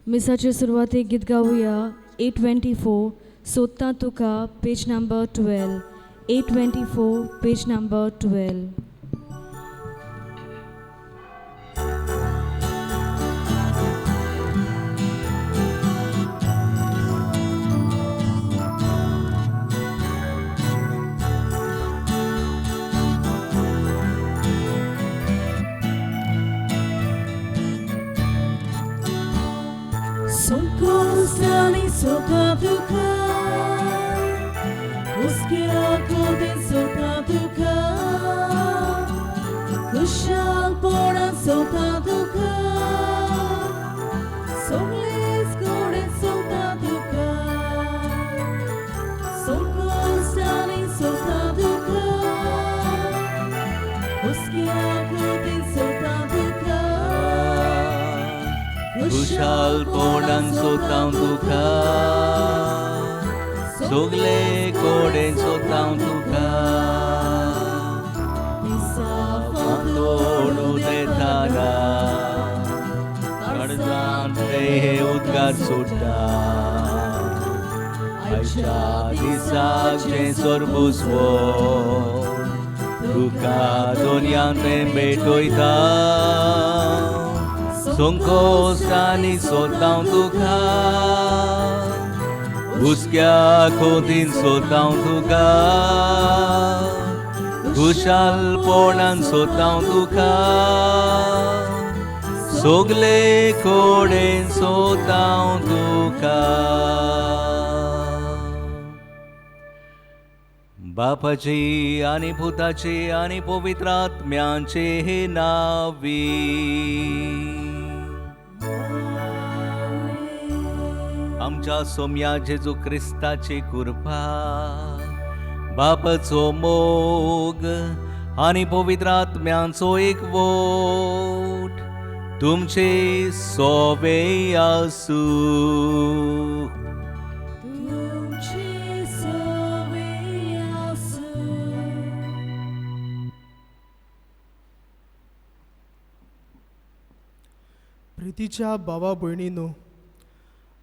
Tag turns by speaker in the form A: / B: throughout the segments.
A: मिसाचे सुरवातेक गीत गाऊया 824 सोदता तुका page number 12 824 page number 12.
B: Sonkostani sotatuka, Uskira koden sotatuka, Kushal poran sotatuka, Songlis koden sotatuka, Sonkostani sotatuka, Uskira koden sotatuka.
C: Kushal podan sotam tuka, sogle koden sotam tuka. Fantodu detana, kardan tehe udgar sutta. Aisha disak jen sorbuswo, tuka donyan betoita. Sonkostani sotam tuka, Uskya kodin sotam tuka, Kushal ponan sotam tuka, Sogle koden sotam tuka. बापाचे आणि भूताचे आणि पवित्र आत्म्यांचे हे नावी. आमच्या सोम्या जेजू ख्रिस्ताची कृपा, बापाचो मोग आणि पवित्र आत्म्यांचो एकवट तुमचे सोबे आसू.
D: प्रितीच्या भावा भयणींनो,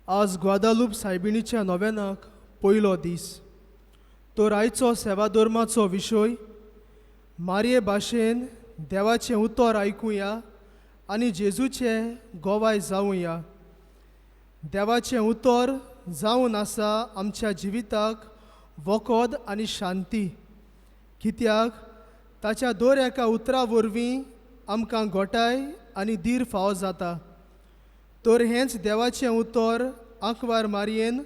D: आज ग्वादालूप सायबिणीच्या नव्यानाक पयलो दीस. तो आयचो सेवाधर्माचो विशय मारये भाशेन देवाचें उतर आयकुया आनी जेजूचें गोवाय जावुया. देवाचें उतर जावन आसा आमच्या जिविताक वखद आनी शांती, कित्याक ताच्या दर एका उतरा वरवीं आमकां घोटाय आनी धीर फावो जाता. तर हेंच देवाचें उतर आंकवार मारयेन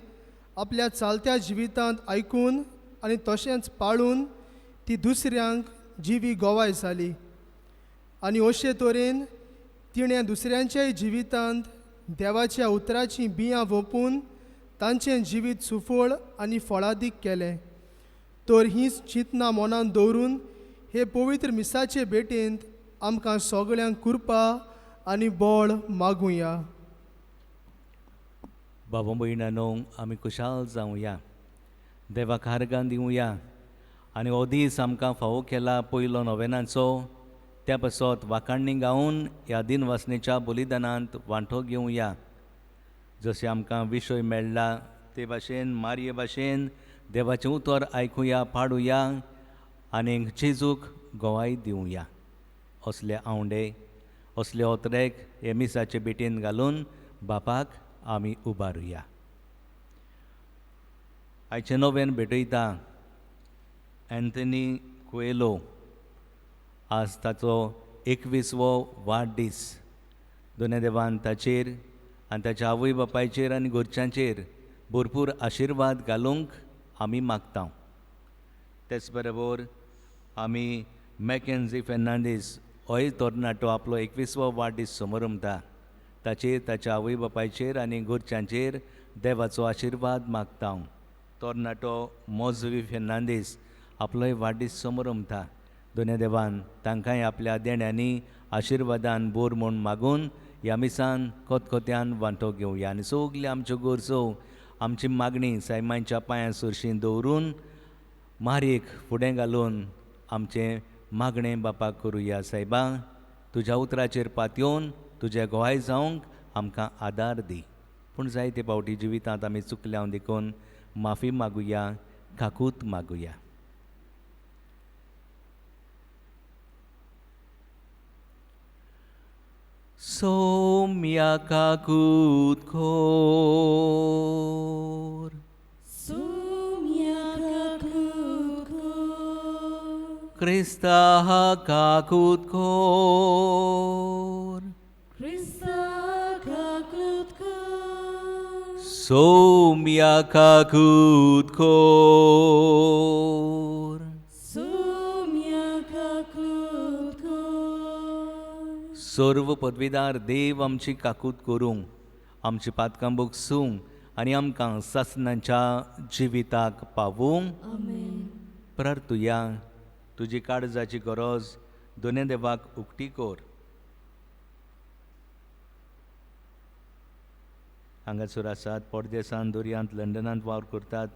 D: आपल्या चालत्या जिवितांत आयकून आनी तशेंच पाळून ती दुसऱ्यांक जिवी गोवाय जाली. आनी अशे तरेन तिणें दुसऱ्यांच्याय जिवितांत देवाच्या उतराचीं बियां वपून तांचें जिवीत सुफळ आनी फळादीक केलें. तर हींच चिंतनां मनांत दवरून हे पवित्र मिसाचे भेटेंत आमकां सगळ्यांक कृपा आनी बळ मागुया.
C: बाबा भयणानो, आमी खुशाल जावया, देवाक हारगां दिवया आनी हो दीस आमकां फावो केला पयलो नोवेनाचो. त्या पासत वाखाणणी गावन ह्या दिनवासनेच्या बलिदानांत वांटो घेवया. जशें आमकां विशय मेळ्ळा ते भाशेन मारये भाशेन देवाचें उतर आयकुया, पाडुया आनी जेजूक गोवाय दिवया. असले आवंडे, असले ओतरेक हे मिसाचे भेटेन घालून बापाक आमी उबारुया. आयचे नोवेन भेटयता एंथनी कुएलो. आज ताचो 21वो वाडदीस. दोनूय देवान ताचेर आनी ताच्या आवय बापायचेर आनी घरच्यांचेर भरपूर आशिर्वाद घालूंक आमी मागता. तेच बरोबर आमी मॅकेन्झी फेर्नांडीस होय तरणाटो आपलो 21वो वाडदीस समारंभता. ताचेर, ताच्या आवय बापायचेर आनी घरच्यांचेर देवाचो आशिर्वाद मागता. तरणाटो मोजवी फेर्नांडीस आपलोय वाडदीस समारंभता. दोनूय देवान तांकांय आपल्या देण्यांनी आशिर्वादान बोर म्हूण मागून ह्या मिसान कोतकोत्यान वांटो घेवया. आनी सगली आमच्यो गरजो, आमची मागणी सायमांच्या पांयां सुरशीं दवरून मारयेक फुडें घालून आमचें मागणें बापाक करुया. सायबा, तुज्या उतराचेर पातयेवन तुजें गोंय जावंक आमकां आदार दी. पूण जायते फावटी जिवितांत आमी चुकल्या देखून माफी मागुया, काकूत मागुया. सौम्या काकूत खोर,
B: Sumya kakutko.
C: क्रिस्ता काकूत खोर,
B: Krista kakutko.
C: सौम्या काकूत खोर.
B: Sumya kakutko.
C: सर्व पदवीदार देव आमची काकूत करूंक, आमची पातकां बोगसूंक आनी आमकां ससनांच्या जिविताक पावूंक प्रार्थुया. तुजी काळजाची गरज दोनूय देवाक उक्ती कर. हांगासर आसात, परदेसांत, दर्यांत, लंडनांत वावर करतात,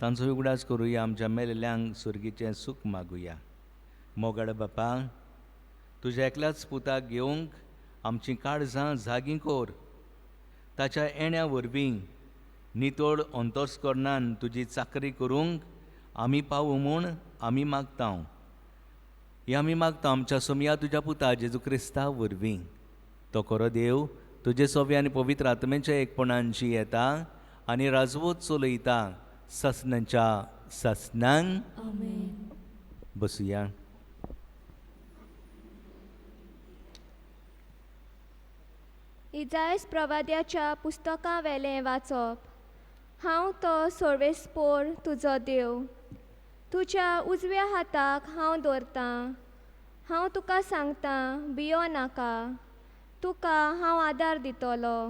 C: तांचो उगडास करुया. आमच्या मेलेल्यांक सुर्गीचें सूख मागुया. मोगाळ बापा, तुज्या एकल्याच पुताक घेवंक आमची काळजां जागी कर. ताच्या येण्या वरवीं नितळ अंतस्करणान तुजी चाकरी करूंक आमी पावूं म्हूण आमी मागतां. हे आमी मागता आमच्या सोमया तुज्या पुता जेजू क्रिस्ता वरवीं. तो खरो देव तुजे सोवे आनी पवित्र आत्मेच्या एकपणांची येता आनी राजवत चलयता ससनांच्या ससनांक. बसुया.
E: इजायस प्रवाद्याच्या पुस्तकां वेलें वाचप. हांव तो सर्वेस्पोर तुजो देव, तुज्या उजव्या हाताक हांव दवरतां. हांव तुका सांगतां, भियो नाका, तुका हांव आदार दितलो.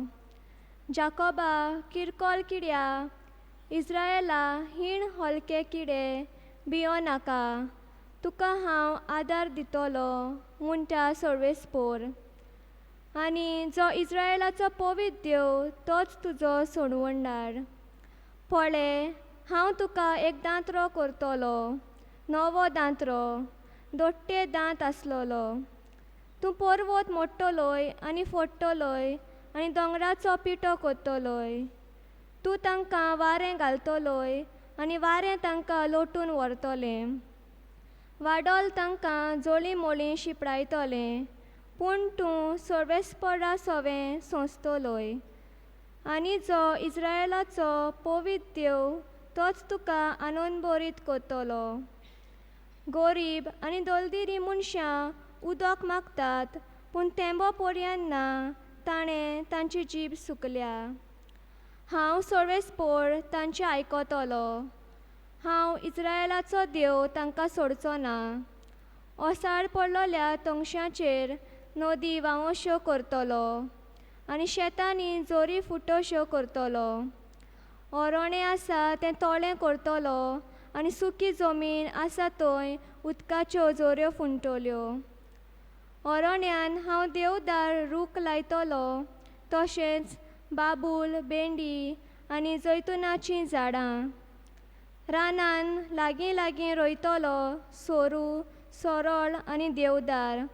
E: जाकोबा किरकोल किड्या, इस्रायेला हीण हलके किडे, भियो नाका, तुका हांव आदार दितलो म्हणटा सर्वेस्पोर. आनी जो इस्रायेलाचो पवित्र देव तोच तुजो सोडवणदार. पळय, हांव तुका एक दांत्रो करतलो, नवो दांत्रो, दोट्टे दांत आसलोलो. तूं पर्वत मोडटलोय आनी फोडटलोय आनी दोंगराचो पिठो कोत्तलोय. तूं तांकां वारें घालतलोय आनी वारें तांकां लोटून व्हरतलें. वाडोल तांकां जोळी मोळी शिपडायतलें, पूण तूं सर्वेस्परा सोवें सोंसतलोय. आनी जो इस्रायेलाचो पवित्र देव तोच तुका आनंदभरीत करतलो. गरीब आनी दलदिरी मनशां उदक मागतात, पूण तेंबो पर्यंत ना, ताणें तांची जीब सुकल्या. हांव सर्वेस्पोर तांचें आयकतलो. हांव इस्रायेलाचो देव तांकां सोडचो ना. ओसाड पडलोल्या तोंगशांचेर नदी व्हांवश्यो करतलो आनी शेतांनी जोरी फुटोश्यो करतलो. ओरोणें आसा तें तोळें करतलो आनी सुकी जमीन आसा थंय उदकाच्यो जोऱ्यो फुंटल्यो. ओरोण्यान हांव देवदार रूख लायतलो, तशेंच बाबूल, भेंडी आनी जैतुनाचीं झाडां. रानान लागीं लागीं रोयतलो सोरू, सोरोळ आनी देवदार.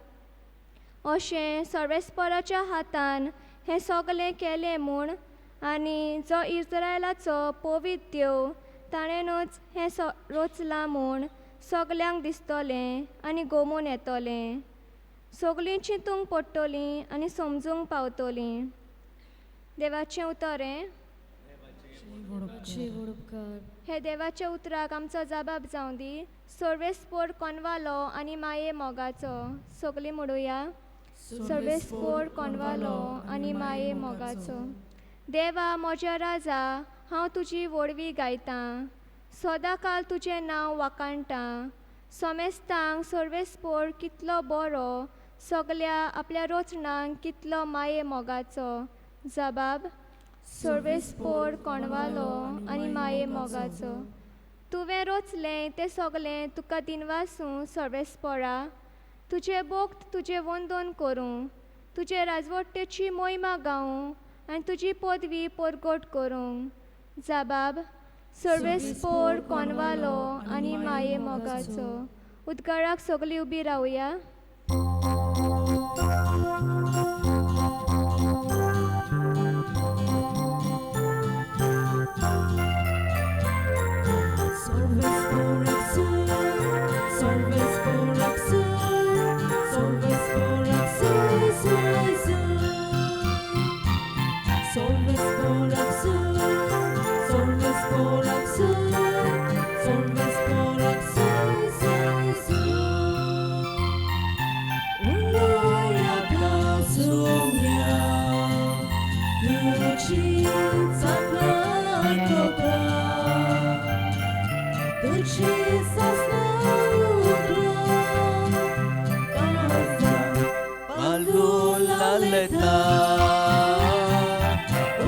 E: अशें सर्वेस्पराच्या हातान हें सगलें केलें म्हूण आनी जो इस्रायेलाचो पवित्र देव ताणेंनूच हें रचलां म्हूण सगल्यांक दिसतलें आनी गमून येतलें. सगलीं चिंतूंक पडटलीं आनी समजूंक पावतलीं. देवाचें उतरें. हे देवाच्या उतराक आमचो जबाब जावं दी. सर्वेस्पोर कोनवालो आनी माये मोगाचो. सगलीं म्हणुया. सर्वेस्पोर कोनवालो आनी माये मोगाचो. देवा म्हज्या राजा, हांव तुजी वडवी गायतां. सदांकाल तुजें नांव वाखाणटां. सोमेस्तांक सर्वेस्पोर कितलो बरो, सगल्या आपल्या रोचणांक कितलो माये मोगाचो. जबाब. सर्वेस्पोर कोणवालो आनी माये मोगाचो. तुवें रोचलें तें सगलें तुका दिनवासूं सर्वेस्पोरा. तुजें भोक्त तुजें वंदन करूं, तुजे राजवट्टेची मोहिमा गावूं आनी तुजी पदवी परगट करूं. जबाब. सर्वेस्पोर कोनवालो आनी माये मोगाचो. उदगाराक सगलीं उबी रावया.
C: लालता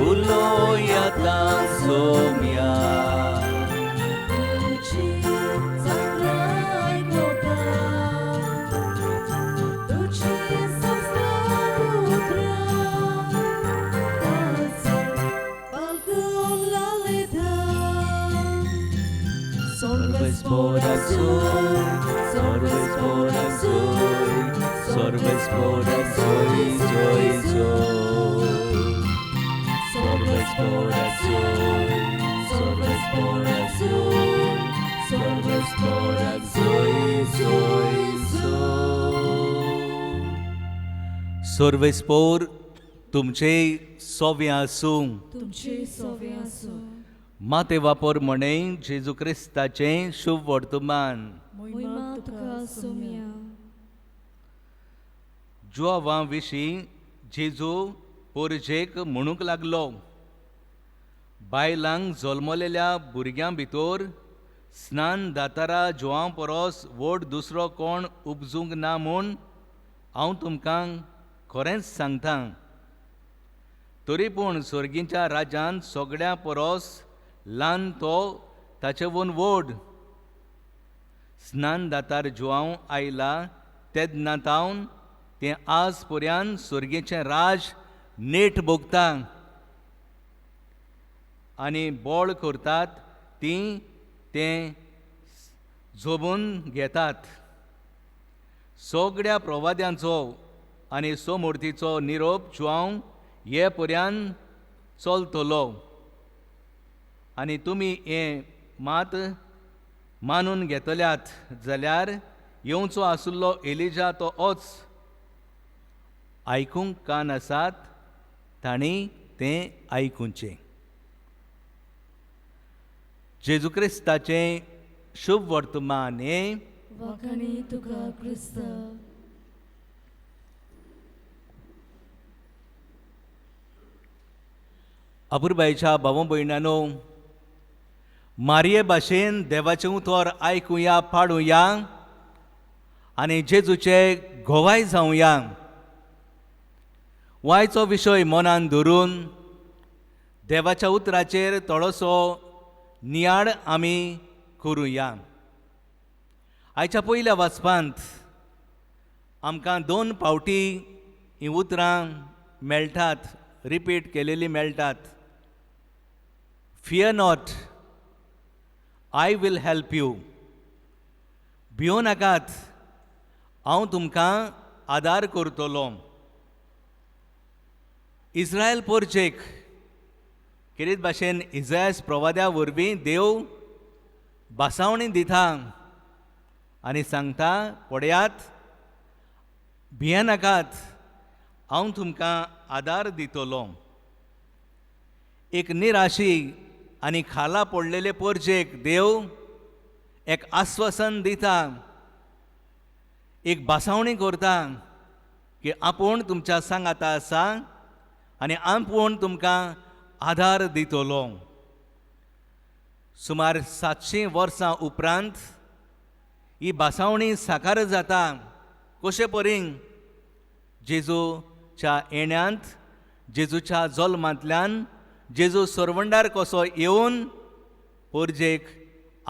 C: उलोया सोम्या
B: तुझी संग्राय गोता तुझी संस्कार उतरा Balcón la letra
C: Sorbes por azul, sorbes por azul, sorbes por azul, soy, soy. Sorbes por azul, sorbes por azul, sorbes por azul, soy, soy. Sorbes por तुमचे सोवे आसूं
B: तुमचे सोवे आसूं
C: माते वापर म्हणे जेजू क्रिस्ताचें शुभ वर्तमान
B: मोहिमा तुका
A: सोम्या
C: जुआवां विशीं जेजू पोरजेक म्हणूंक लागलो बायलांक जल्मलेल्या भुरग्यां भितर स्नान दातारा जुआं परोस व्हड दुसरो कोण उपजूंक ना म्हूण हांव तुमकां खरेंच सांगतां तरी पूण स्वर्गीच्या राज्यांत सगळ्या परोस ल्हान तो ताचेवन व्हड स्नान दातार जुआंव आयला तेदनातावन तें आज पर्यान स्वर्गीचें राज नेट भोगता आनी बोळ करतात तीं तें झोबून घेतात सगळ्या प्रवाद्यांचो आनी सोमूर्तीचो निरोप जुआंव हे पर्यान चलतलो आनी तुमी हें मात मानून घेतल्यात जाल्यार येवचो आसुल्लो एलिजा तो होच आयकूंक कान आसात तांणी तें आयकुचें जेजू क्रिस्ताचें शुभ वर्तमान हें
B: वखणी तुका क्रिस्त
C: अपुरबायच्या भाव भयणांनो मारये भाशेन देवाचें उतर आयकुया पाडुया आनी जेजूचे घोवाय जावया वायचो विशय मनान धरून देवाच्या उतराचेर थोडोसो नियाळ आमी करुया आयच्या पयल्या वाचपांत आमकां 2 फावटी हीं उतरां मेळटात रिपीट केलेलीं मेळटात Fear not, I will help you. भियो नाकात हांव तुमकां आदार करतलो इस्रायल पोरचेक कितें भाशेन इजायास प्रवाद्या वरवीं देव भासावणी दिता आनी सांगता पळयात भिये नाकात हांव तुमकां आदार दितलो एक निराशी आनी खाला पडलेले पोरचेक देव एक आश्वासन दिता एक भासावणी करता की आपूण तुमच्या सांगाता आसा आनी आपूण तुमकां आदार दितलो सुमार 700 वर्सां उपरांत ही भासावणी साकार जाता कशे परीन जेजूच्या येण्यांत जेजूच्या जल्मांतल्यान जेजू सरवंडार कसो येवन पोरजेक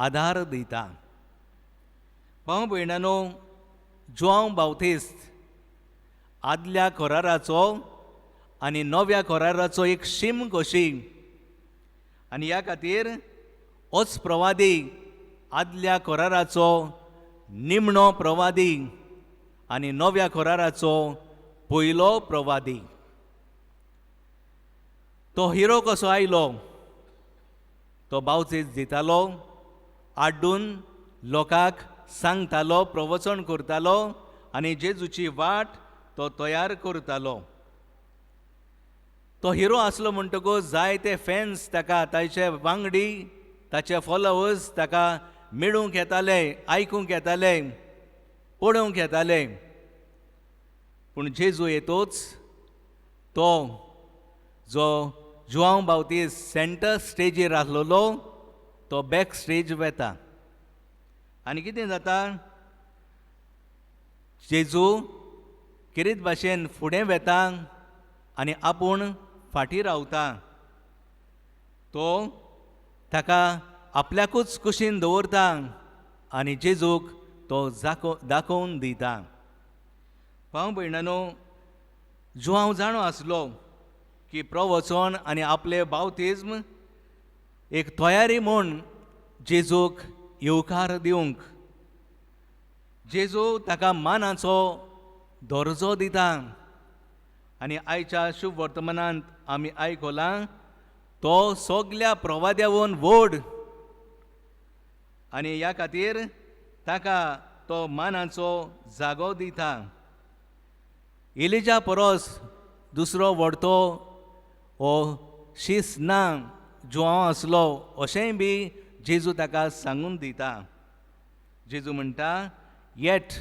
C: आदार दिता भाव भयणांनो जुआंव बावतिस्त आदल्या कराराचो आनी नव्या कराराचो एक शीम कशी आनी ह्या खातीर होच प्रवादी आदल्या कराराचो निमणो प्रवादी आनी नव्या कराराचो पयलो प्रवादी तो हिरो कसो आयलो तो बावचीस दितालो आड्डून लोकांक सांगतालो प्रवचन करतालो आनी जेजूची वाट तो तयार करतालो तो हिरो आसलो म्हणटकूच जायते फॅन्स ताका ताचे वांगडी ताचे फॉलोवर्स ताका मेळूंक येताले आयकूंक येताले पळोवंक येताले पूण जेजू येतोच तो जो जुआंव बावतीस सेंटर स्टेजीर आसलेलो तो बॅक स्टेज वेता आनी कितें जाता जेजू किरीत भाशेन फुडें वेता आनी आपूण फाटीं रावता, तो ताका आपल्याकूच कुशीन दवरता आनी जेजूक तो दाखोवन दिता. भाव भयणानो, जुआंव जाणो आसलो की प्रवचन आनी आपले बावतिज्म एक तयारी म्हूण जेजूक येवकार दिवंक. जेजू ताका मानाचो दर्जो दिता आनी आयच्या शुभ वर्तमानांत आमी आयकलां तो सगल्या प्रवाद्यावन व्हड आनी ह्या खातीर ताका तो मानाचो जागो दिता. एलिजा परस दुसरो व्हडतो हो शीस ना जुआंव आसलो अशेंय बी जेजू ताका सांगून दिता. जेजू म्हणटा, yet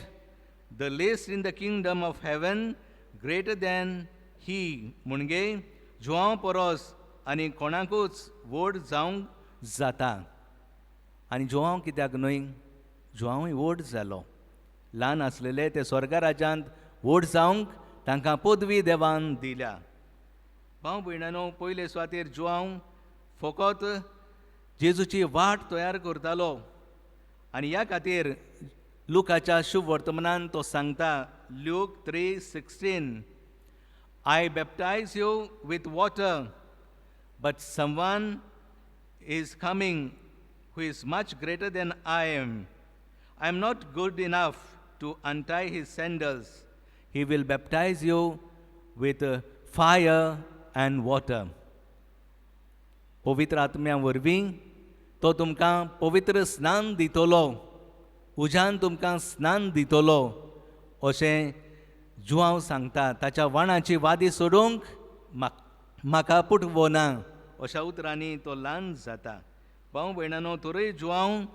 C: the least in the kingdom of heaven greater than he, म्हणजे जुआंव परस आनी कोणाकूच व्हड जावंक जाता. आनी जुआंव कित्याक न्हय, जुआंवूय व्हड जालो. ल्हान आसलेले ते स्वर्गा राज्यांत व्हड जावंक तांकां पदवी देवान दिल्या. भाव भयणानो, पयले सुवातेर जुआंव फकत जेजूची वाट तयार करतालो आनी ह्या खातीर लुकाच्या शुभ वर्तमानांत तो सांगता, Luke 3:16, I baptize you with water, but someone is coming who is much greater than I am. I am not good enough to untie his sandals. He will baptize you with fire and water. पवित्र आत्म्या वरवीं तो तुमकां पवित्र स्नान दितलो, उज्यान तुमकां स्नान दितलो अशें जुआंव सांगता. ताच्या वाणाची वादी सोडूंक म्हाका पुटवना अशा उतरांनी तो ल्हान जाता. भाव भयणानो, तोरय जुआंव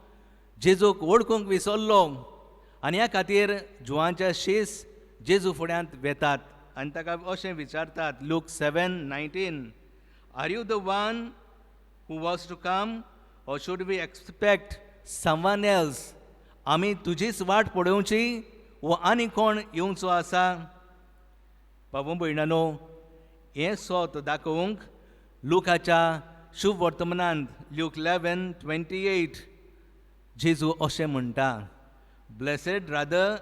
C: जेजूक वळखूंक विसरलो आनी ह्या खातीर जुआंच्या शीस जेजू फुड्यांत वेतात आनी ताका अशें विचारतात, Luke 7:19, are you the one who was to come or should we expect someone else? आमी तुजीच वाट पळोवची वो आनी कोण येवचो आसा? भाव भयणानो, हें सोत दाखोवंक लुकाच्या शुभ वर्तमानांत ल्यूक 11:28 जेजू अशें म्हणटा, blessed rather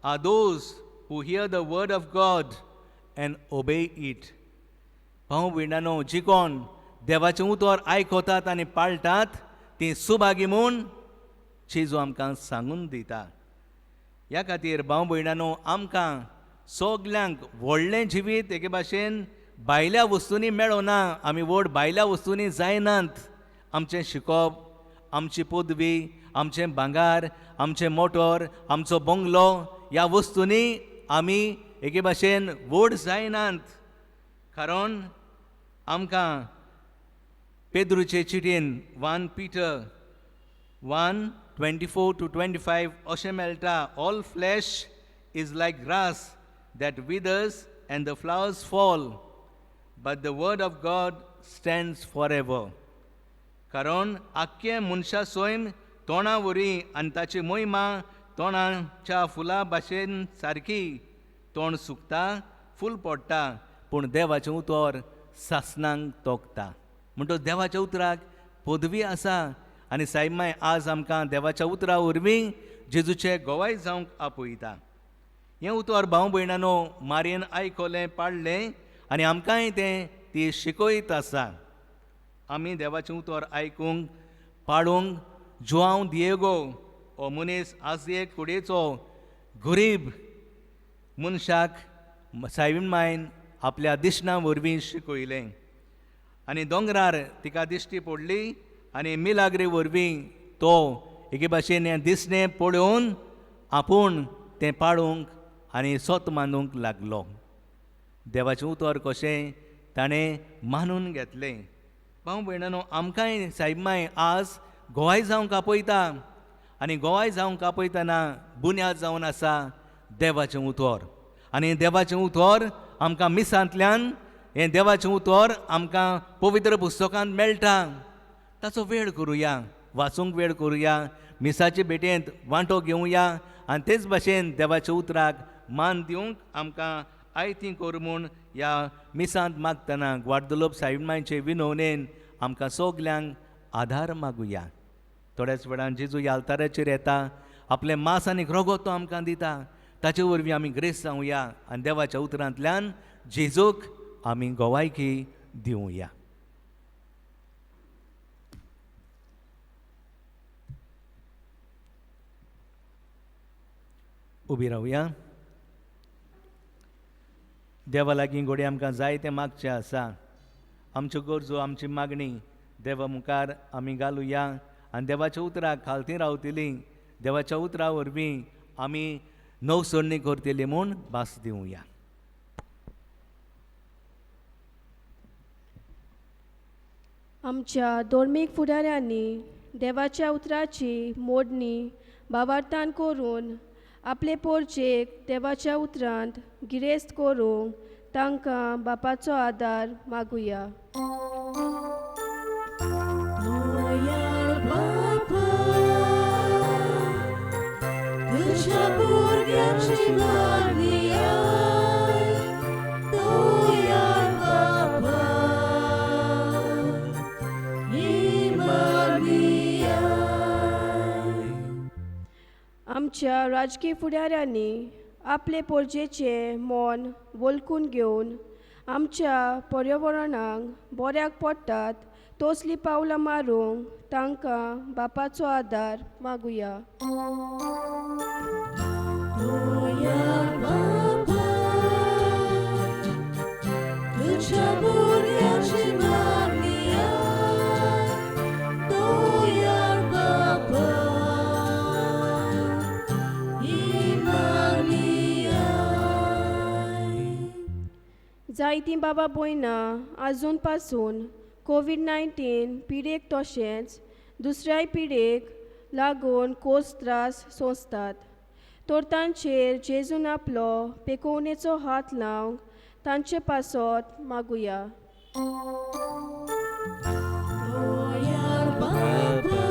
C: are those who hear the word of God and obey it. भाव भयणानो, जी कोण देवाचें उतर आयकतात आनी पाळटात ती सुभागी म्हूण जेजू आमकां सांगून दिता. ह्या खातीर भाव भयणानो, आमकां सगल्यांक व्हडलें जिवीत एके भाशेन भायल्या वस्तूंनी मेळना. आमी व्हड भायल्या वस्तूंनी जायनात. आमचें शिकप, आमची पदवी, आमचें भांगार, आमचें मोटोर, आमचो बंगलो, ह्या वस्तूंनी आमी एके भाशेन व्हड जायनात. कारण आमकां पेद्रूचे चिटयेन 1 Peter 1:24-25 अशें मेळटा, all flash is like grass that withers and the flowers fall, but the word of God stands forever. कारण आख्खे मनशा सोयम तोंडा वरी आनी ताची मोहिमा तोंडाच्या फुला भाशेन सारकी. तोंड सुकता, फूल पडटा, पूण देवाचें उतर सासणांक तोखता. म्हणटच देवाच्या उतराक पदवी आसा आनी सायमाय आज आमकां देवाच्या उतरा वरवीं जेजूचें गोवाय जावंक आपयता. हें उतर भाव भयणानो मारयेन आयकलें, पाळलें आनी आमकांय तें ती शिकयत आसा. आमी देवाचें उतर आयकूंक, पाळूंक जुआंव दियेगो हो मनीस आजये कुडीचो गरीब मनशाक सायबीण मायन आपल्या दिसण्यां वरवीं शिकयलें आनी दोंगरार तिका दिश्टी पडली आनी मिलाग्री वरवीं तो एके भाशेन हें दिसणें पळोवन आपूण तें पाळूंक आनी सोत मानूंक लागलो. देवाचें उतर कशें ताणें मानून घेतलें. भाव भयणानो, आमकांय सायबमाय आज गोवाय जावंक आपयता आनी गोवाय जावंक आपयतना बुन्याद जावन आसा देवाचें उतर. आनी देवाचें उतर आमकां मिसांतल्यान हें देवाचें उतर आमकां पवित्र पुस्तकांत मेळटा. ताचो वेळ करुया, वाचूंक वेळ करुया, मिसाचे भेटेंत वांटो घेवया आनी तेच भाशेन देवाच्या उतराक मान दिवंक आमकां आयती कर म्हूण ह्या मिसांत मागतना ग्वाडोलोप सायबिणीचे विनवणेन आमकां सगल्यांक आधार मागुया. थोड्याच वेळान जेजू ह्या आल्ताराचेर येता, आपले मांस आनी रगत तो आमकां दिता. ताचे वरवीं आमी ग्रेस जावया आनी देवाच्या उतरांतल्यान जेजूक आमी गोवायकी दिवया. उबी रावया. देवा लागीं घोडी आमकां जाय तें मागचें आसा. आमच्यो गरजो आमची मागणी देवा मुखार आमी घालुया आनी देवाच्या उतराक खालती रावतलीं. देवाच्या उतरा वरवीं आमी नवसरणी करतली म्हूण भास दिवया.
F: आमच्या धर्मीक फुडाऱ्यांनी देवाच्या उतराची मोडणी भावार्थान करून आपले पोरचेक देवाच्या उतरांत गिरेस्त करूंक तांकां बापाचो आदार मागुया.
B: मोयाळ बापा, तुझ्या भुरग्याची मागणी आय. दोयाळ बापा, ही मागणी आय.
F: आमच्या राजकीय फुडाऱ्यांनी आपले पोरजेचे मोन वळखून घेवन आमच्या पर्यावरणाक बऱ्याक पडटात तसलीं पावलां मारूंक तांकां बापाचो आदार मागुया.
B: दोयाळ बापा, तुझ्या भुरग्याची मागणी आय. दोयाळ बापा, ही मागणी आय.
F: जायतीं बाबा भयणां आजून पासून कोविड-19 पिडेक तशेंच दुसऱ्याय पिडेक लागून खोस त्रास सोंसतात. तर तांचेर जेजून आपलो पेकोवणेचो हात लावंक तांचे पासत मागुया.
B: दोयाळ बापा,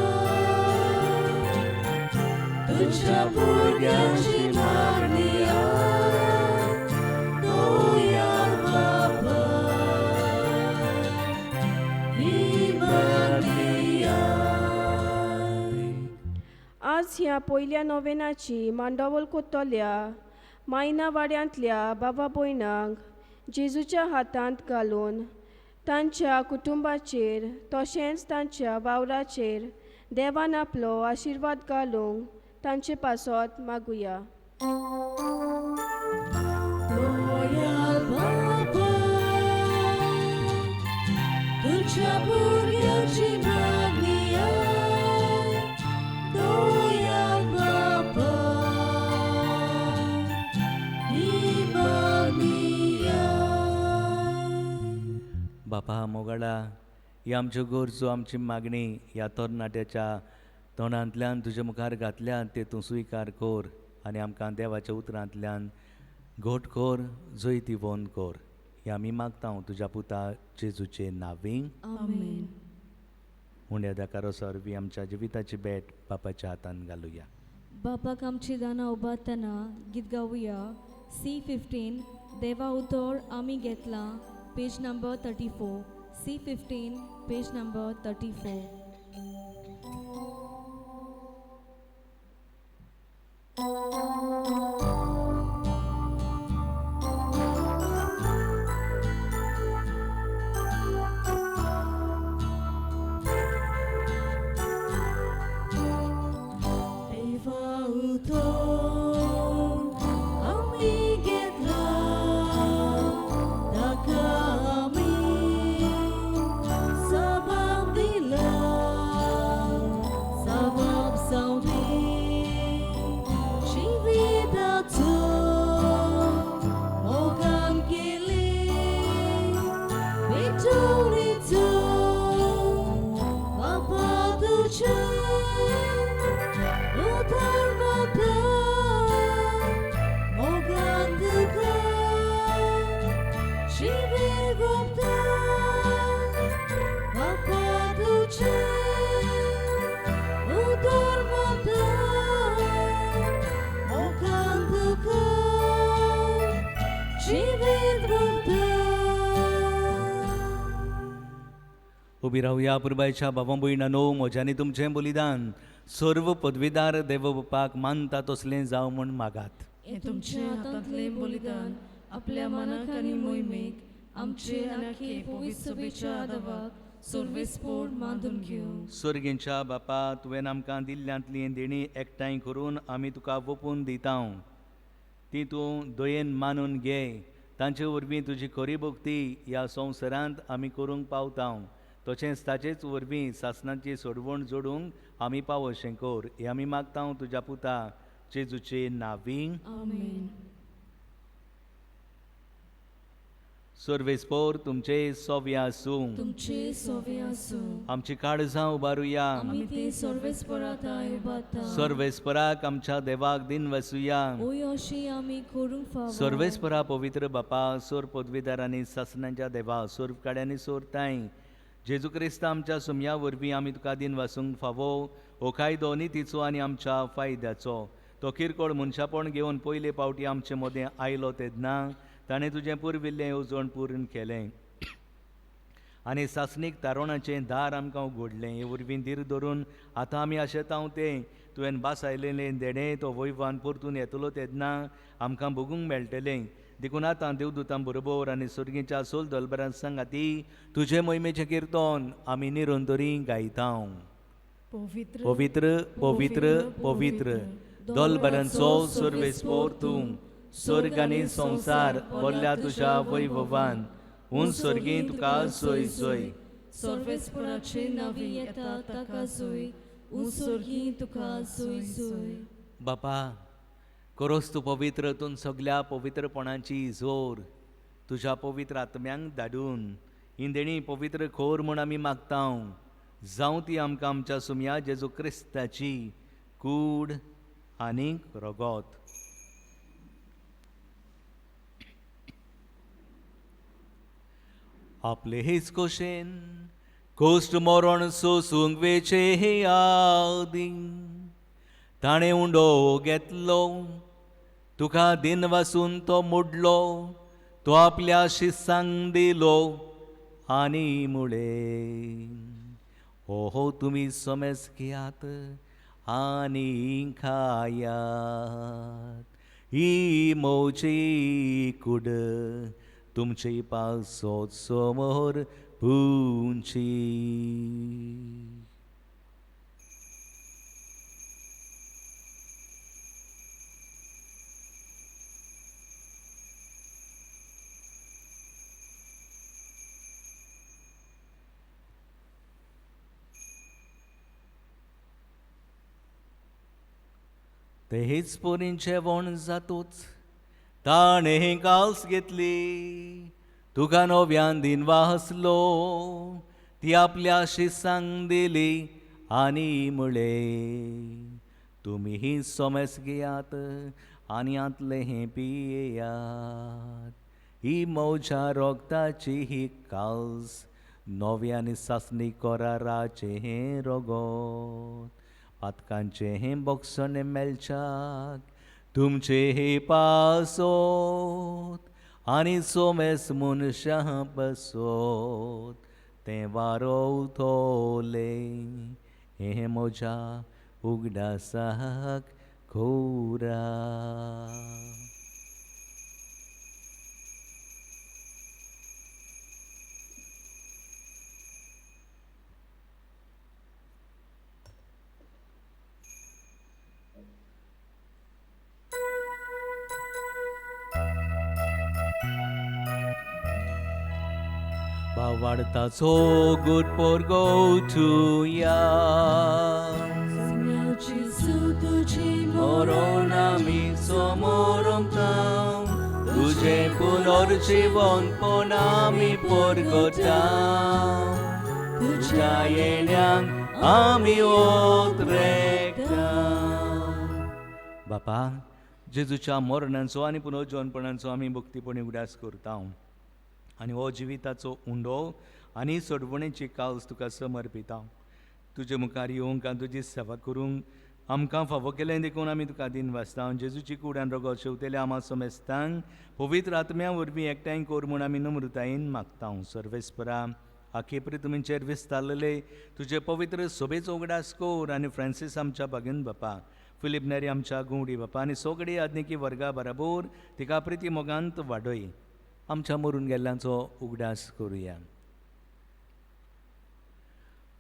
B: तुझ्या भुरग्याची मागणी आय. दोयाळ बापा, ही मागणी आय.
F: आज ह्या पयल्या नोवेनाची मांडावळ कोत्तोल्या मायना वाड्यांतल्या बाबा भयणांक जेजूच्या हातांत घालून तांच्या कुटुंबाचेर तशेंच तांच्या वावराचेर देवान आपलो आशिर्वाद घालूंक तांचे पासत मागुया.
B: दोयाळ बापा, तुझ्या भुरग्याची मागणी आय. दोयाळ बापा, ही मागणी आय.
C: बापा मोगाळा, ही आमच्यो गरजो आमची मागणी ह्या तरणाट्याच्या तोंडांतल्यान तुज्या मुखार घातल्यान ते तूं स्विकार कर आनी आमकां देवाच्या उतरांतल्यान घोट कर, जैती वोन कर. हे आमी मागता तुज्या पुता जेजूचे नांवी.
A: आमेन.
C: मुंड्या दाकारो सरवी आमच्या जिविताची भेट बापाच्या हातान घालुया.
A: बापाक आमची दानां उबारतना गीत गावुया. C15 देवा उतर आमी घेतला, page number 34. C15 page number 34.
B: देवा उतर आमी घेतला, ताका आमी सबाब दिला. जिवीत भोगता
C: उबी रावया पुरबायच्या भावा भयणांनो, म्हज्यानी तुमचें बलिदान सर्व पदवीदार देवबापाक मानता तसलें जावं म्हूण मागात.
B: हे तुमचे हातांतलें बलिदान आपल्या मनाक आनी मोहिमेक आमचे आखे पवित्र सभेच्या आदाराक सर्वेस्पोर मानून घेवं.
C: सर्गेच्या बापा, तुवें आमकां दिल्ल्यांतली देणी एकठांय करून आमी तुका वपून दिता. ती तूं दयेन मानून घे. तांचे वरवीं तुजी खरी भक्ती ह्या संवसारांत आमी करूंक पावता. तशेंच ताचेच वरवीं सासणाची सोडवण जोडूंक आमी पाव अशें कर. हें आमी मागता तुज्या पुता जेजूचे नांवी.
B: आमेन.
C: सर्वेस्पोर तुमचे सोव्या आसूं.
B: तुमचे सोवे आसूं.
C: आमची काळजां उबारुया.
B: आमी ते सर्वेस्परांत उबारता.
C: सर्वेस्पराक आमच्या देवाक दिन वसूया.
A: ओय अशी आमी करूंक फावो.
C: सर्वेस्परा पवित्र बापा, सोर पदवीदारांनी सासणाच्या देवा, सोर काड्यांनी सोरताय जेजू क्रिस्त आमच्या सुमया वरवीं आमी तुका दिन वासूंक फावो. हो कायदो नितीचो आनी आमच्या फायद्याचो. तो किरकोळ मनशापण घेवन पयले पावटी आमचे मदें आयलो तेन्ना ताणें तुजें पुरविल्लें येवजण पूर्ण केलें आनी सासणीक तारोणाचें दार आमकां उगडलें. हे वरवीं धीर धरून आतां आमी आशेतांव तें तुवें बासायलेलें देणें तो वैवान परतून येतलो तेन्ना आमकां भोगूंक मेळटलें. देखून आतां देवदूतां बरोबर आनी सर्गीच्या सोल दलबरां सांगाती तुजे मोहिमेचें किर्तन आमी निरंतरी गायता.
B: पवित्र
C: पवित्र पवित्र पवित्र दलबरांचो सर्वेस्पोर तूं. स्वर्ग आनी संवसार भरल्या तुज्या वैभवान. उंच सर्गी तुका सोय सोय.
B: सर्वेस्पराचे नावी येता ताका सोय. उसर्गी तुका सोय सोय.
C: बापा, खरोच तूं पवित्र. तूं सगळ्या पवित्रपणाची जोर तुज्या पवित्र आत्म्यांक धाडून ही देणी पवित्र खोर म्हूण आमी मागता. जावं ती आमकां आमच्या सुमया जेजू क्रिस्ताची कूड आनीक रगत. आपले हेच कोशेन कोश्ट मरण सोसूंक वेचे हे आदी ताणें उंडो घेतलो. तुका दिन वासून तो मोडलो. तो आपल्या शिसांक दिलो आनी मुळे हो तुमी सोमेस घेयात आनी खायात. ही मोची कूड तुमचे पासोत समोर पुंची. तेच पोरींचे वण जातोच ताणें काल्स घेतली. तुका नव्यान दिन वाहसलो. ती आपल्या शिसांक दिली आनी म्हळे तुमी ही सोमेस घेयात आनी आतले हें पियेयात. ही म्हज्या रोगताची ही काल्स नव्यान सासणी कोराराचें हें रगत. पातकांचें हें बोगसण मेलच्याक तुमचे हे पासोत आनी सोमेस मनशां बसोत तें वारोवतोले. हे म्हज्या उगडासाक खोरा. वाडताचो good porgo tuya.
B: Zamiaci sutuci
C: moron आमी समोरमतां तुजे पुनर्जीवन पण आमी परगता. तुज्या येण्याक आमी ओतरेकता. बापा, जेजूच्या मरणाचो आनी पुनर्जीवनपणाचो आमी भक्तीपणी उडास करता. आनी हो जिविताचो उंडो आनी सोडवणेची काल्स तुका समर्पिता. तुजे मुखार येवंक आनी तुजी सेवा करूंक आमकां फावो केलें देखून आमी तुका दिन वाचता. जेजूची कूड आनी रगत शेवतेले आमा सोमेस्तांक पवित्र आत्म्या वरवीं एकठांय कोर म्हूण आमी नम्रतायेन मागता. सर्वेस्परा आखे तुमचेर विस्तारलेले तुजे पवित्र सोबेचो उगडास कोर आनी फ्रांसीस आमच्या बागेन बापा, फिलीप नेरी आमच्या गुंवडी बापा आनी सगळी आदनिकी वर्गा बराबर तिका प्रिती मोगांत वाडय. आमच्या मरून गेल्ल्यांचो उगडास करुया.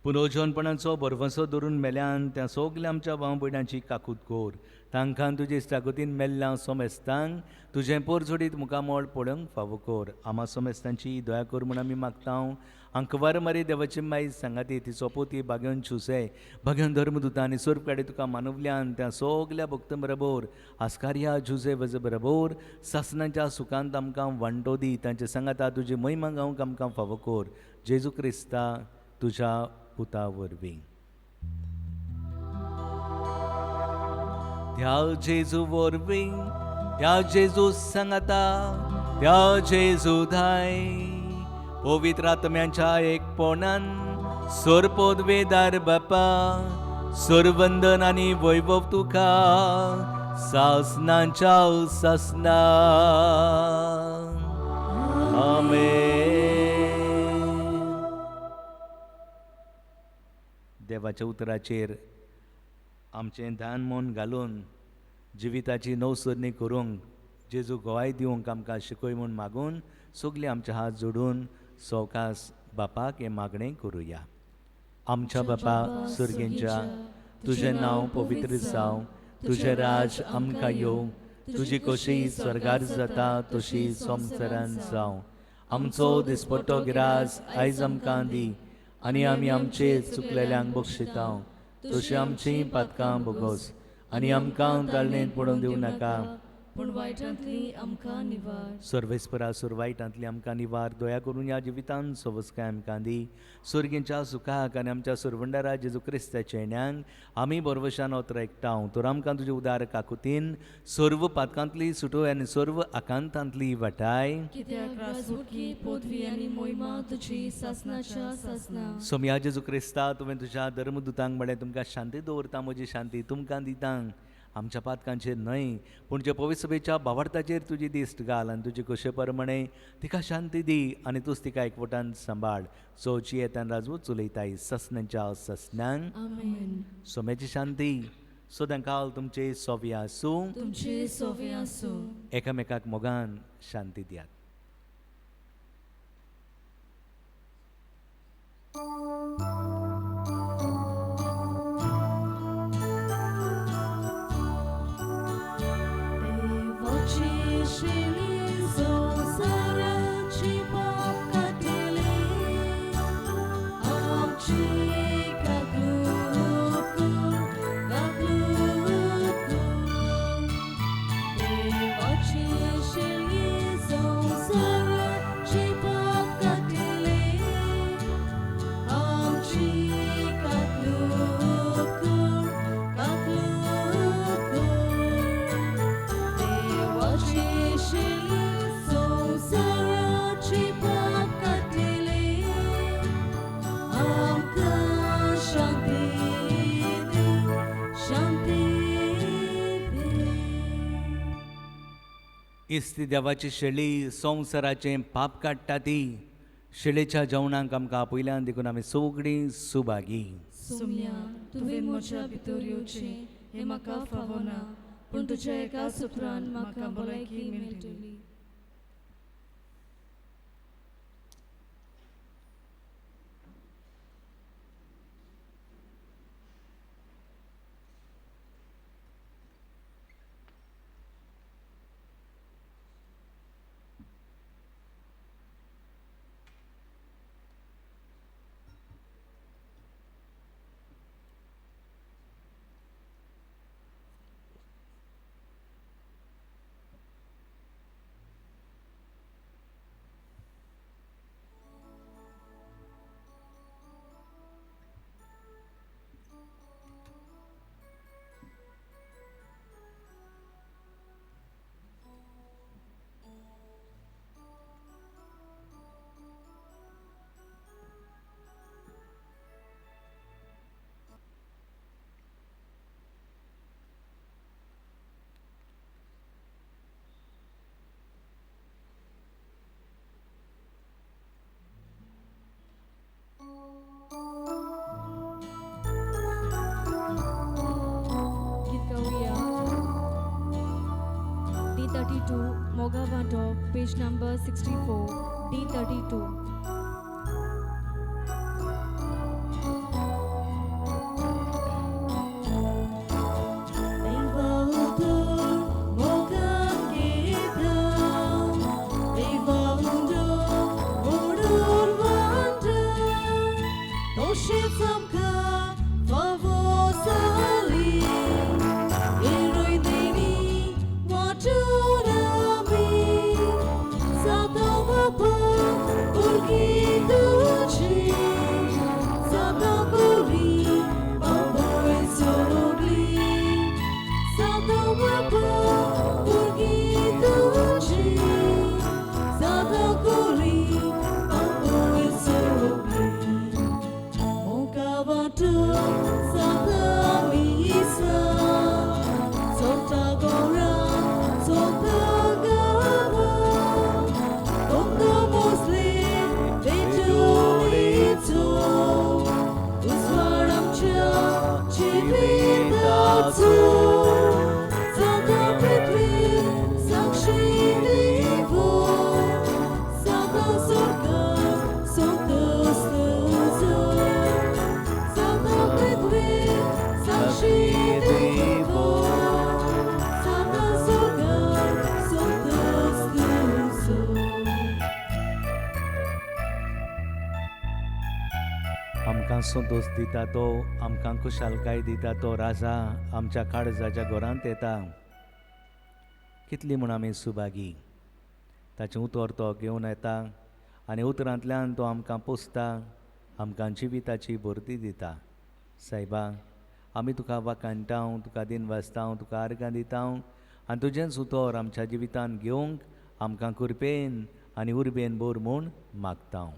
C: पुनर्जन्मपणाचो भरवंसो धरून मेल्यान त्या सगल्या आमच्या भाव भयणांची काकूत कोर. तांकां तुजे इश्टागतीन मेल्ल्या सोमेस्तांक तुजें पोर जोडीत मुखामोळ पळोवंक फावो कोर. आमा सोमेस्तांची दया कर म्हूण आमी मागता. अंकवार मारी देवाची माई सांगाती तिचो पोती बागेवन चुसे बागेवन धर्मदुता आनी सर्प काडी तुका मानवल्यान त्या सगल्या भक्तां बरोबर आस्कार्या जुजे वज बरोबर सासनाच्या सुखांत आमकां वांटो दी. तांचे सांगाता तुजी महिमा गावंक आमकां फावो कोर. जेजू क्रिस्ता तुज्या पुता वरवीं. त्या जेजू वरवीं त्या जेजू सांगाता त्या जेजू धाय पवित्र आत्म्याच्या एकपणान सोरपोद वेदार बापा सोरवंदन आनी वैभव तुका सासनाच्या सासना. आमेन. देवाच्या उतराचेर आमचें ध्यान मन घालून जिविताची नवसरणी करूंक जेजू गोवाय दिवंक आमकां शिकय म्हूण मागून सगळीं आमचे हात जोडून सवकास बापाक हें मागणें करुया. आमच्या बापा सुर्गेंच्या तुजें नांव पवित्र जावं, तुजें राज आमकां येवं, तुजी कशी स्वर्गार जाता तशी संवसारांत जावं. आमचो दिसपट्टो गिरास आयज आमकां दी आनी आमी आमचे चुकलेल्यांक बक्षिता तशी आमची पातकां भोगोस आनी आमकां ताळणेंत पडून दिवं नाका
A: पूण वायटांतली आमकां निवार.
C: सर्वेस्परा सुरवायटांतली आमकां निवार. दया करून ह्या जिवितांत सवस्काय आमकां दी. सुर्गेंच्या सुखाक आनी आमच्या सुरवंडारा जेजू क्रिस्ताच्या येण्याक आमी बरवशान ओत्र एकठांव. तर आमकां तुजे उदार काकुतीन सर्व पातकांतली सुटोय आनी सर्व आकांतांतली वाटाय.
A: कित्याक राजवटी पदवी आनी मोहिमा तुजी सासनाच्या सासना.
C: सोम्या जेजू क्रिस्ता तुवें तुज्या धर्मदुतांक म्हळें तुमकां शांती दवरता म्हजी शांती तुमकां दितां. आमच्या पातकांचेर न्हय पूण जे पवित्र सभेच्या भावार्थाचेर तुजी दिश्ट घाल आनी तुजे कशे प्रमाणे तिका शांती दी आनी तूंच तिका एकवटान सांबाळ. चोवची येतान राजवू चुलयताय ससनांच्या ससन्यांक.
A: आमेन.
C: सोम्याची शांती सदां काल तुमचे सोवे आसूं.
A: तुमचे सोवे आसूं.
C: एकामेकाक मोगान शांती दियात. इस्ती देवाची शेळी संवसाराचें पाप काडटा ती शेळेच्या जेवणाक आमकां आपयल्यान देखून आमी सगळीं सुभागी.
A: सोम्या तुवें म्हज्या भितर येवचें हें म्हाका फावो ना पूण तुज्या एका सुत्रान म्हाका भलायकी मेळटली. page number 64, D32.
C: आमकां संतोष दिता तो, आमकां खुशालकाय दिता तो राजा आमच्या काळजाच्या घरांत येता. कितली म्हूण आमी सुभागी. ताचें उतर तो घेवन येता आनी उतरांतल्यान तो आमकां पोसता, आमकां जिविताची भरती दिता. सायबा, आमी तुका वाखाणटां, तुका दिनवासतां, तुका आर्गां दितां आनी तुजेंच उतर आमच्या जिवितान घेवंक आमकां कृपेन आनी उर्बेन बोर म्हूण मागतां.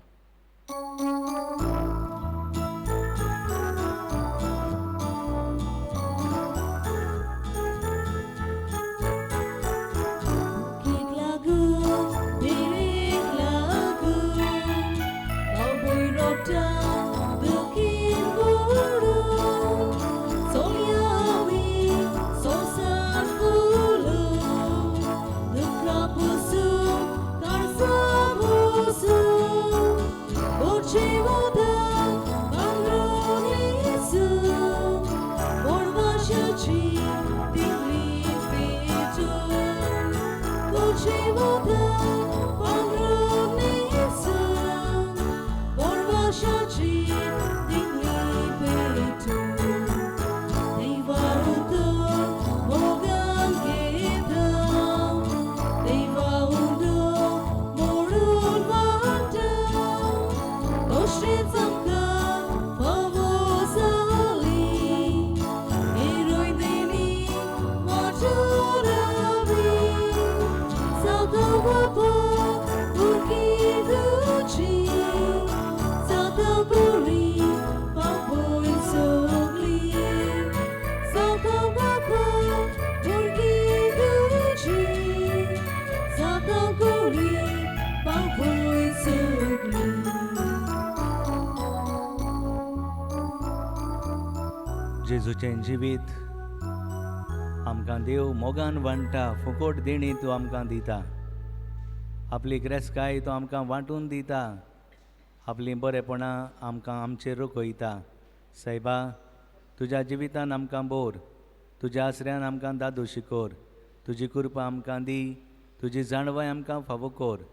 C: जेजूचें जिवीत आमकां देव मोगान वांटा, फुकट देणी तूं आमकां दिता. आपली गिरेस्तकाय तो आमकां वांटून दिता. आपली बरेपणां आमकां आमचेर रोखयता. सायबा, तुज्या जिवितान आमकां बोर, तुज्या आसऱ्यान आमकां दादू शिकोर. तुजी कृपा आमकां दी, तुजी जाणवाय आमकां फावो कर.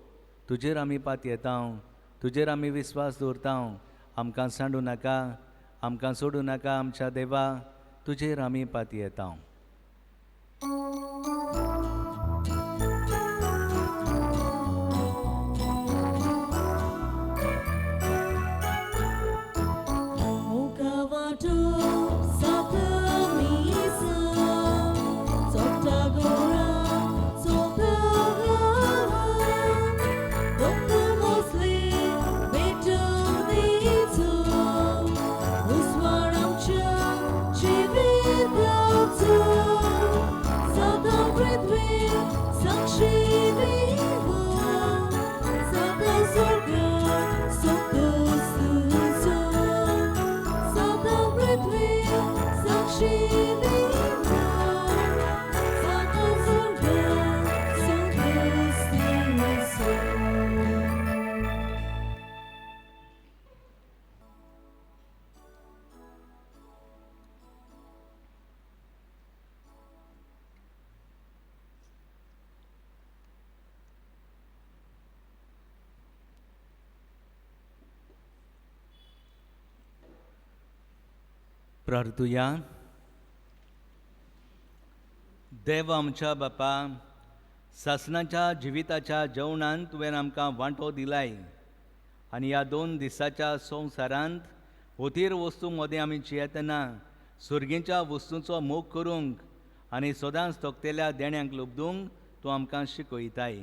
C: तुजेर आमी पातयेता, तुजेर आमी विस्वास दवरता. आमकां सांडू नाका, आमकां सोडूं नाका आमच्या देवा, तुजेर आमी पातयेता.
G: To
C: प्रार्थुया. देव आमच्या बापा, सासणाच्या जिविताच्या जेवणांत तुवें आमकां वांटो दिलाय आनी ह्या 2 दिसाच्या संवसारांत होतीर वस्तू मदें आमी जियेतना सुर्गेच्या वस्तूंचो मोग करूंक आनी सदांच तोखतेल्या देण्यांक लुबदूंक तूं आमकां शिकयताय.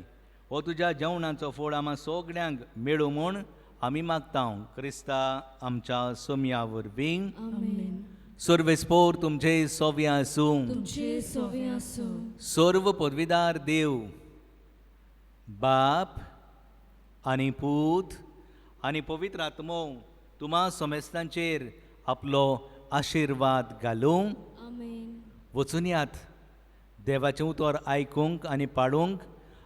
C: हो तुज्या जेवणाचो फळ आम्हा सगळ्यांक मेळूं म्हूण आमी मागता. क्रिस्ता आमच्या सोम्या वरवीं.
A: आमेन.
C: सर्वेस्पोर तुमचे सोवे आसूं.
A: तुमचे सोवे आसूं.
C: सर्व पदवीदार देव बाप आनी पूत आनी पवित्र आत्मो तुम्हा समेस्तांचेर आपलो आशिर्वाद घालूं.
A: आमेन.
C: वचून यात देवाचें उतर आयकूंक आनी पाळूंक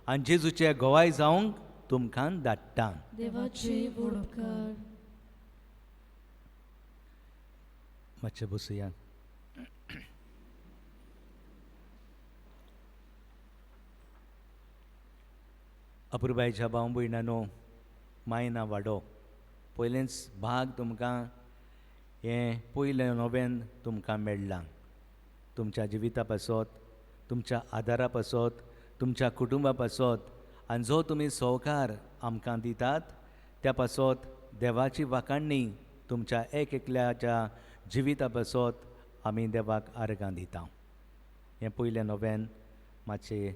C: आनी जेजूचे गोवाय जावंक तुमकां धाडटा.
A: देवाचे उपकार.
C: मातशें बसुया. अपुरबायच्या भाव भयणांनो, मायना वाडो पयलेंच भाग तुमकां हें पयलें नोवेन तुमकां मेळ्ळां. तुमच्या जिविता पासत, तुमच्या आदारा पासत, तुमच्या कुटुंबा पासत आनी जो तुमी सहकार आमकां दितात त्या पासत देवाची वाखाणणी तुमच्या एक एकल्याच्या जिविता पासत आमी देवाक आर्गां दिता. हें पयलें नोवेन मातशें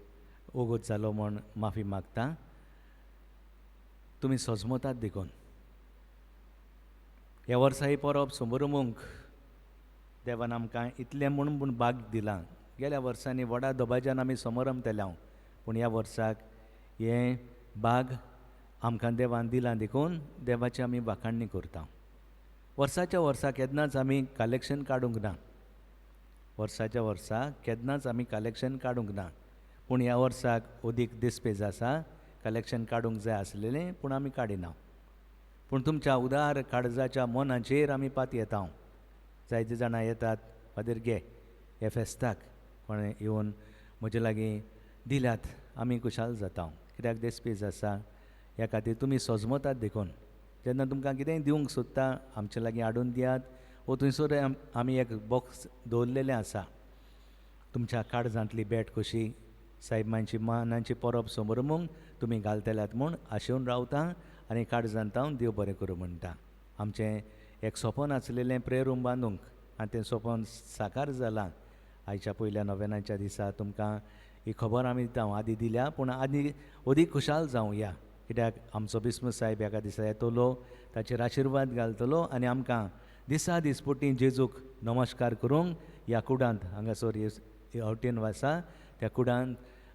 C: ओगोत जालो म्हूण माफी मागता. तुमी सजमतात देखून ह्या वर्सा ही परब समोरुमूंक देवान आमकां इतलें म्हूण भाग दिलां. गेल्या वर्सांनी व्हडा दबाज्यान आमी समारंभ पूण ह्या वर्साक हें भाग आमकां देवान दिलां देखून देवाची आमी वाखाणणी करता. वर्साच्या वर्सा केन्नाच आमी कलेक्शन काडूंक ना. वर्साच्या वर्सा केन्नाच आमी कलेक्शन काडूंक ना. पूण ह्या वर्साक ओदीक दिसपेज आसा, कलेक्शन काडूंक जाय आसलेलें पूण आमी काडिना. पूण तुमच्या उदार काळजाच्या मनाचेर आमी पात येता. जायते जाणां येतात, फादर घे हे फेस्ताक कोण येवन म्हजे लागीं दिल्यात, आमी खुशाल जाता. कित्याक दिसपेज आसा ह्या खातीर तुमी सजमतात देखून. जेन्ना तुमकां कितेंय दिवंक सोदता आमचे लागीं हाडून दियात. वो थंयसर आमी एक बॉक्स दवरलेलें आसा. तुमच्या काळजांतली भेट कशी सायबांची मानांची परब समोरुमूंक तुमी घालतल्यात म्हूण आशेवन रावता आनी काळजांत हांव देव बरें करूं म्हणटा. आमचें एक सोपन आसलेलें प्रेयर रूम बांदूंक आनी तें सोपन साकार जालां. आयच्या पयल्या नोवेनाच्या दिसा तुमकां ही खबर आमी दिता, आदी दिल्या पूण आदी अदीक खुशाल जावं या. कित्याक आमचो बिस्म साहेब एका दिसा येतलो, ताचेर आशिर्वाद घालतलो आनी आमकां दिसा दिसपट्टी जेजूक नमस्कार करूंक ह्या कुडांत हांगासर हवटेन आसा त्या कुडांत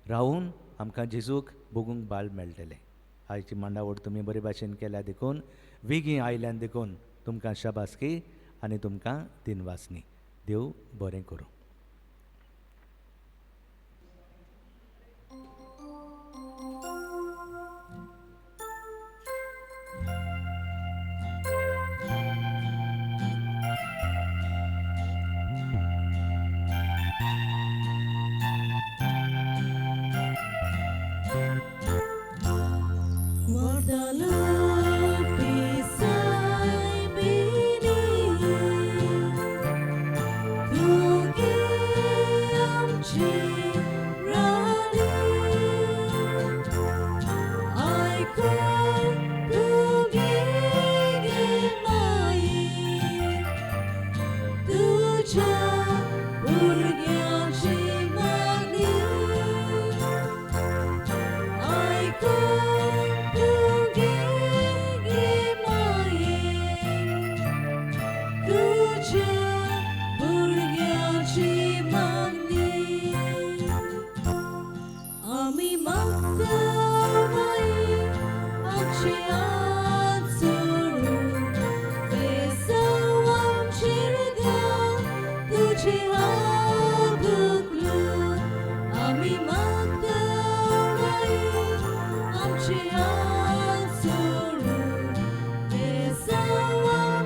C: रावून आमकां जेजूक बगूंक बाळ मेळटलें. आयची मांडावळ तुमी बरे भाशेन केल्या देखून, वेगीं आयल्यान देखून तुमकां शाबासकी आनी तुमकां दिनवासनी. देव बरें करूं.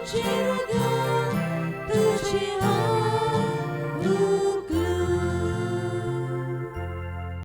A: Cheer